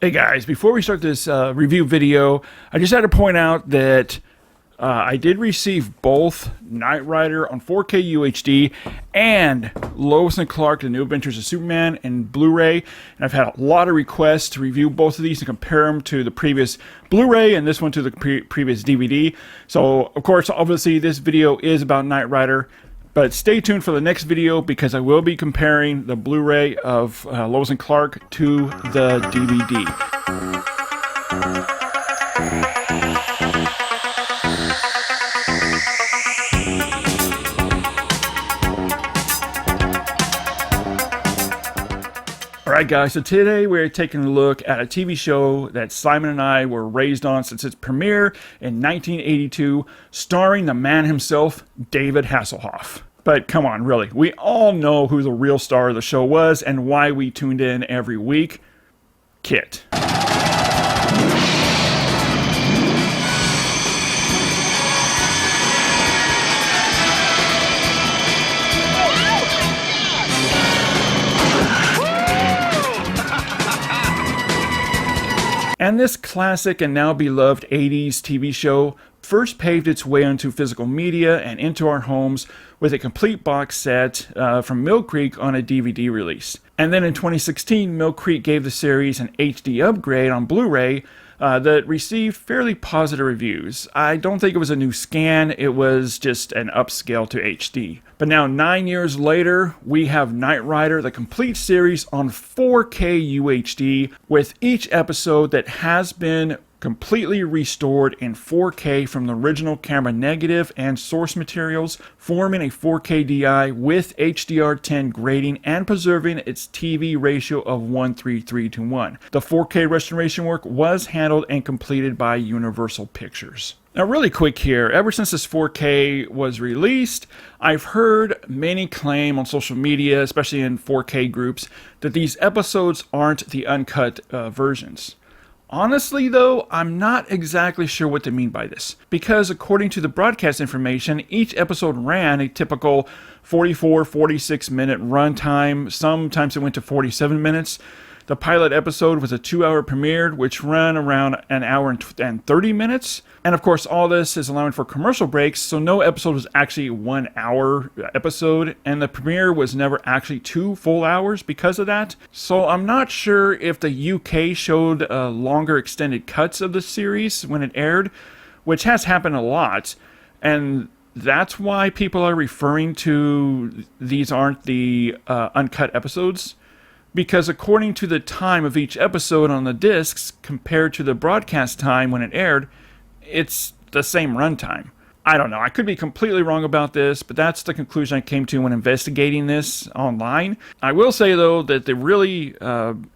Hey guys, before we start this review video, I just had to point out that I did receive both Knight Rider on 4K UHD and Lois and Clark, The New Adventures of Superman in Blu-ray. And I've had a lot of requests to review both of these and compare them to the previous Blu-ray and this one to the previous DVD. So, of course, obviously this video is about Knight Rider. But stay tuned for the next video because I will be comparing the Blu-ray of Lois and Clark to the DVD. Alright guys, so today we're taking a look at a TV show that Simon and I were raised on since its premiere in 1982, starring the man himself, David Hasselhoff. But come on, really, we all know who the real star of the show was and why we tuned in every week. Kit. And this classic and now beloved 80s TV show first paved its way onto physical media and into our homes with a complete box set from Mill Creek on a DVD release. And then in 2016, Mill Creek gave the series an HD upgrade on Blu-ray that received fairly positive reviews. I don't think it was a new scan, it was just an upscale to HD. But now 9 years later, we have Knight Rider, the complete series on 4K UHD, with each episode that has been completely restored in 4K from the original camera negative and source materials, forming a 4K DI with HDR10 grading and preserving its TV ratio of 1:3:3:1. The 4K restoration work was handled and completed by Universal Pictures. Now really quick here, ever since this 4K was released, I've heard many claim on social media, especially in 4K groups, that these episodes aren't the uncut versions. Honestly though, I'm not exactly sure what to mean by this, because according to the broadcast information, each episode ran a typical 44-46 minute runtime, sometimes it went to 47 minutes. The pilot episode was a 2-hour premiere, which ran around an hour and 30 minutes. And of course, all this is allowing for commercial breaks, so no episode was actually a 1 hour episode, and the premiere was never actually 2 full hours because of that. So I'm not sure if the UK showed longer extended cuts of the series when it aired, which has happened a lot, and that's why people are referring to these aren't the uncut episodes. Because according to the time of each episode on the discs compared to the broadcast time when it aired, it's the same runtime. I don't know, I could be completely wrong about this, but that's the conclusion I came to when investigating this online. I will say though that the really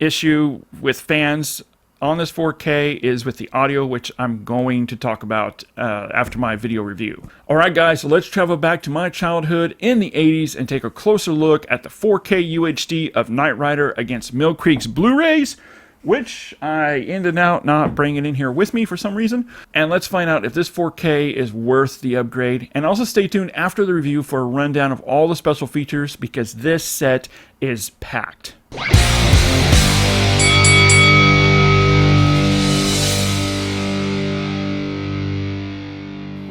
issue with fans on this 4K is with the audio, which I'm going to talk about after my video review. Alright guys, so let's travel back to my childhood in the 80s and take a closer look at the 4K UHD of Knight Rider against Mill Creek's Blu-rays, which I ended out not bringing in here with me for some reason. And let's find out if this 4K is worth the upgrade. And also stay tuned after the review for a rundown of all the special features, because this set is packed.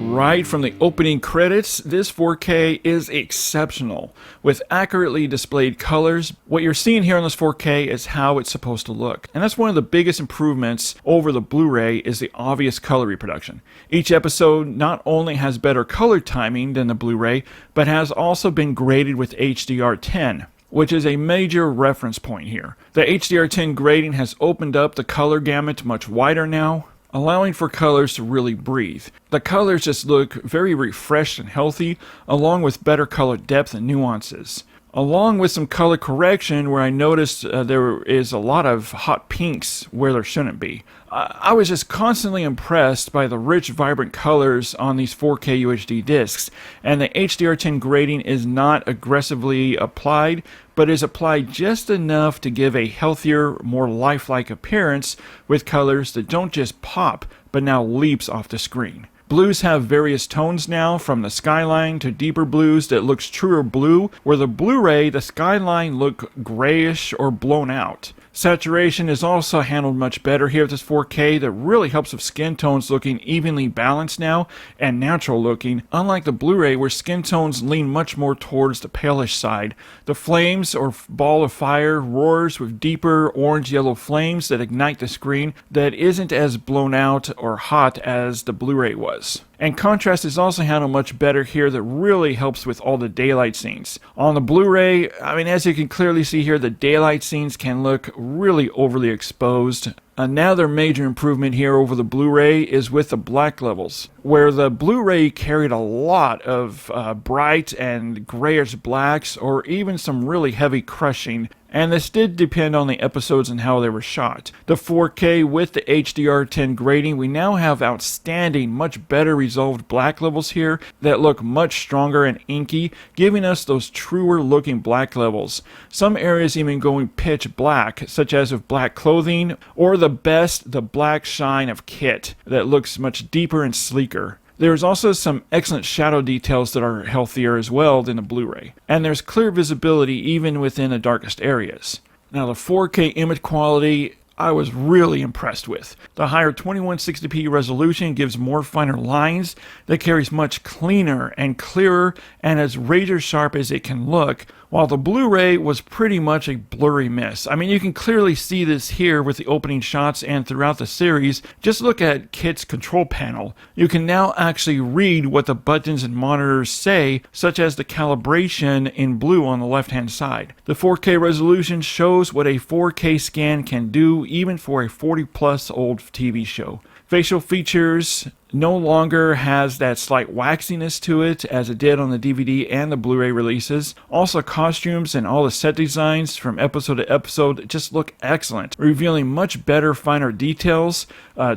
Right from the opening credits, this 4K is exceptional. With accurately displayed colors, what you're seeing here on this 4K is how it's supposed to look. And that's one of the biggest improvements over the Blu-ray is the obvious color reproduction. Each episode not only has better color timing than the Blu-ray, but has also been graded with HDR10. Which is a major reference point here. The HDR10 grading has opened up the color gamut much wider now, allowing for colors to really breathe. The colors just look very refreshed and healthy, along with better color depth and nuances. Along with some color correction where I noticed there is a lot of hot pinks where there shouldn't be. I was just constantly impressed by the rich, vibrant colors on these 4K UHD discs, and the HDR10 grading is not aggressively applied, but is applied just enough to give a healthier, more lifelike appearance with colors that don't just pop, but now leaps off the screen. Blues have various tones now, from the skyline to deeper blues that looks truer blue, where the Blu-ray, the skyline look grayish or blown out. Saturation is also handled much better here with this 4K. That really helps with skin tones looking evenly balanced now and natural looking, unlike the Blu-ray where skin tones lean much more towards the palish side. The flames or ball of fire roars with deeper orange-yellow flames that ignite the screen that isn't as blown out or hot as the Blu-ray was. And contrast is also handled much better here. That really helps with all the daylight scenes. On the Blu-ray, as you can clearly see here, the daylight scenes can look really overly exposed. Another major improvement here over the Blu-ray is with the black levels, where the Blu-ray carried a lot of bright and grayish blacks, or even some really heavy crushing, and this did depend on the episodes and how they were shot. The 4K with the HDR10 grading, we now have outstanding, much better resolved black levels here that look much stronger and inky, giving us those truer looking black levels. Some areas even going pitch black, such as with black clothing, or the black shine of kit that looks much deeper and sleeker. There's also some excellent shadow details that are healthier as well than the Blu-ray, and there's clear visibility even within the darkest areas. Now the 4K image quality I was really impressed with. The higher 2160p resolution gives more finer lines that carries much cleaner and clearer and as razor sharp as it can look, while the Blu-ray was pretty much a blurry mess. You can clearly see this here with the opening shots and throughout the series. Just look at Kit's control panel. You can now actually read what the buttons and monitors say, such as the calibration in blue on the left-hand side. The 4K resolution shows what a 4K scan can do, even for a 40-plus old TV show. Facial features no longer has that slight waxiness to it as it did on the DVD and the Blu-ray releases. Also, costumes and all the set designs from episode to episode just look excellent, revealing much better, finer details.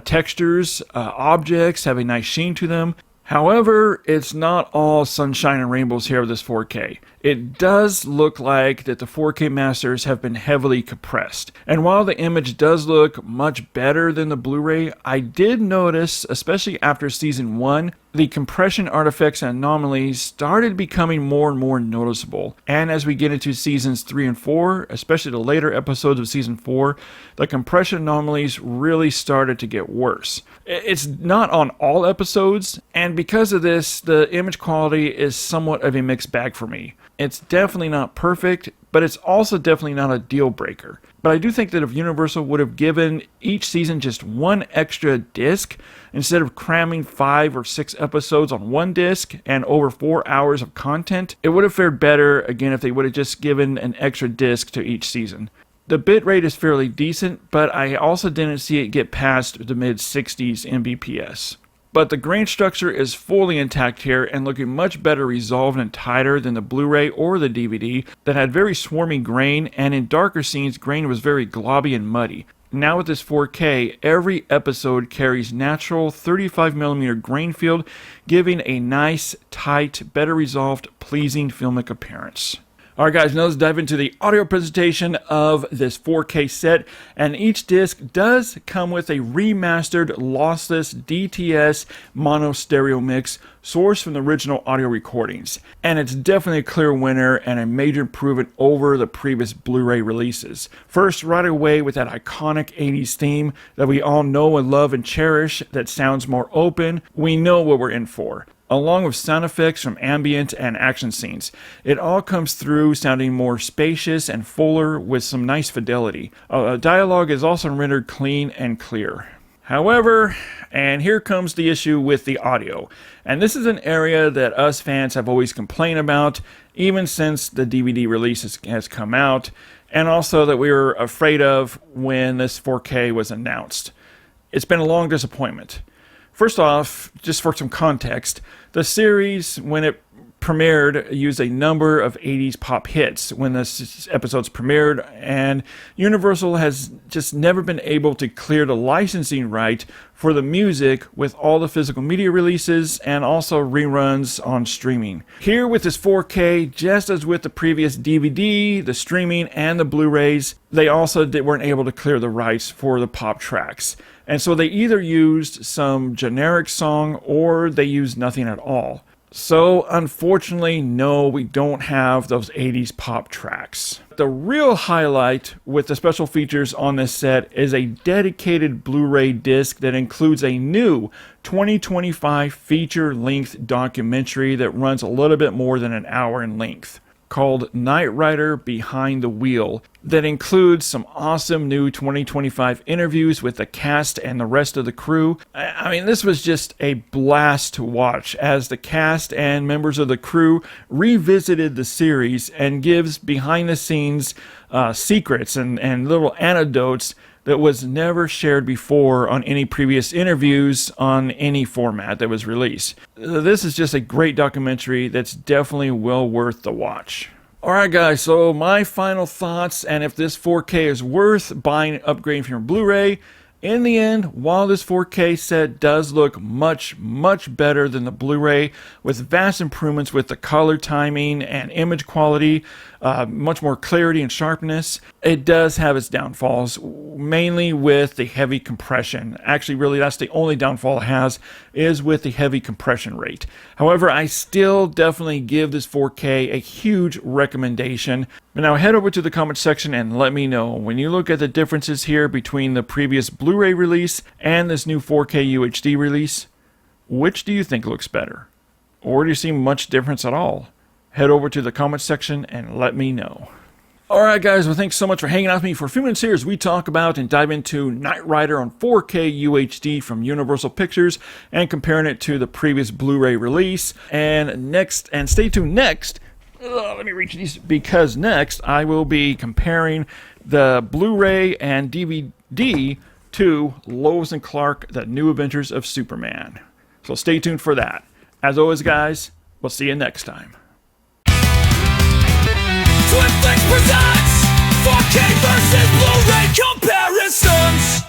Textures, objects have a nice sheen to them. However, it's not all sunshine and rainbows here with this 4K. It does look like that the 4K masters have been heavily compressed. And while the image does look much better than the Blu-ray, I did notice, especially after season 1, the compression artifacts and anomalies started becoming more and more noticeable. And as we get into seasons 3 and 4, especially the later episodes of season 4, the compression anomalies really started to get worse. It's not on all episodes, and because of this, the image quality is somewhat of a mixed bag for me. It's definitely not perfect, but it's also definitely not a deal breaker. But I do think that if Universal would have given each season just one extra disc, instead of cramming 5 or 6 episodes on one disc and over 4 hours of content, it would have fared better, again, if they would have just given an extra disc to each season. The bitrate is fairly decent, but I also didn't see it get past the mid-60s Mbps. But the grain structure is fully intact here and looking much better resolved and tighter than the Blu-ray or the DVD that had very swarmy grain, and in darker scenes grain was very globby and muddy. Now with this 4K, every episode carries natural 35mm grain field, giving a nice, tight, better resolved, pleasing filmic appearance. Alright guys, now let's dive into the audio presentation of this 4K set, and each disc does come with a remastered lossless DTS mono stereo mix sourced from the original audio recordings, and it's definitely a clear winner and a major improvement over the previous Blu-ray releases. First, right away with that iconic 80s theme that we all know and love and cherish that sounds more open, we know what we're in for. Along with sound effects from ambient and action scenes. It all comes through sounding more spacious and fuller with some nice fidelity. Dialogue is also rendered clean and clear. However, and here comes the issue with the audio, and this is an area that us fans have always complained about, even since the DVD release has come out, and also that we were afraid of when this 4K was announced. It's been a long disappointment. First off, just for some context, the series, when it premiered, used a number of 80s pop hits when the episodes premiered, and Universal has just never been able to clear the licensing right for the music with all the physical media releases and also reruns on streaming. Here with this 4K, just as with the previous DVD, the streaming, and the Blu-rays, they also weren't able to clear the rights for the pop tracks. And so they either used some generic song or they used nothing at all. So, unfortunately, no, we don't have those 80s pop tracks. The real highlight with the special features on this set is a dedicated Blu-ray disc that includes a new 2025 feature-length documentary that runs a little bit more than an hour in length, called Knight Rider Behind the Wheel, that includes some awesome new 2025 interviews with the cast and the rest of the crew. I mean, this was just a blast to watch as the cast and members of the crew revisited the series and gives behind the scenes secrets and little anecdotes that was never shared before on any previous interviews on any format that was released. This is just a great documentary that's definitely well worth the watch. Alright guys, so my final thoughts, and if this 4K is worth buying and upgrading from your Blu-ray. In the end, while this 4K set does look much better than the Blu-ray, with vast improvements with the color timing and image quality, much more clarity and sharpness, it does have its downfalls, mainly with the heavy compression. Actually, really, that's the only downfall it has, is with the heavy compression rate. However, I still definitely give this 4K a huge recommendation. But now head over to the comment section and let me know, when you look at the differences here between the previous Blu-ray release and this new 4K UHD release, which do you think looks better? Or do you see much difference at all? Head over to the comment section and let me know. Alright guys, well thanks so much for hanging out with me for a few minutes here as we talk about and dive into Knight Rider on 4K UHD from Universal Pictures and comparing it to the previous Blu-ray release. And stay tuned next. Let me reach these, because next I will be comparing the Blu-ray and DVD to Lois and Clark, The New Adventures of Superman. So stay tuned for that. As always guys, we'll see you next time. Twin Flicks presents 4K versus Blu-ray comparisons.